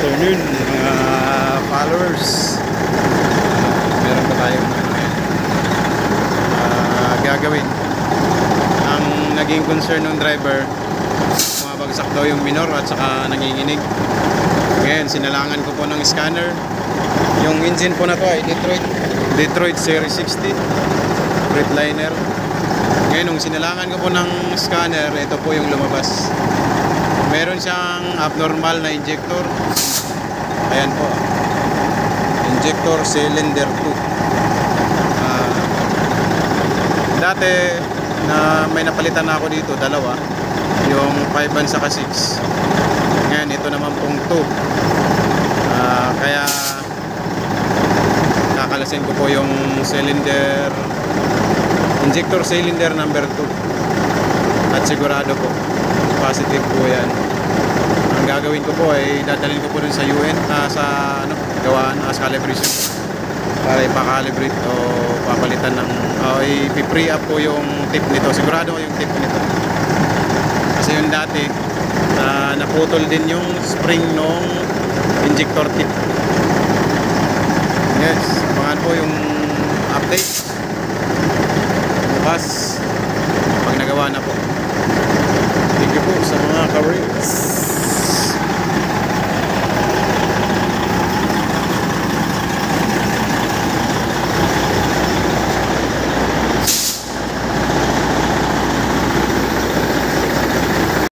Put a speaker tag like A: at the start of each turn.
A: afternoon mga followers. Meron pa tayong gagawin. Ang naging concern ng driver, bumabagsak daw yung minor at saka nanginginig. Ngayon sinalangan ko po ng scanner. Yung engine po na to ay Detroit Series 60 Freightliner. Ngayon nung sinalangan ko po ng scanner, ito po yung lumabas. Meron siyang abnormal na injector. Ayan po, injector cylinder 2. Dati na may napalitan na ako dito, dalawa, yung 5 and saka 6. Ngayon ito naman pong 2. Kaya kakalasin ko po yung cylinder, injector cylinder number 2, at sigurado po positive po yan. Ang gagawin ko po ay dadalhin ko po dun sa UN, sa gawaan, sa calibration, para ipakalibrate o papalitan ng i-pre up po yung tip nito. Sigurado ko yung tip nito kasi yung dati naputol din yung spring nung injector tip. Yes, abangan po yung update.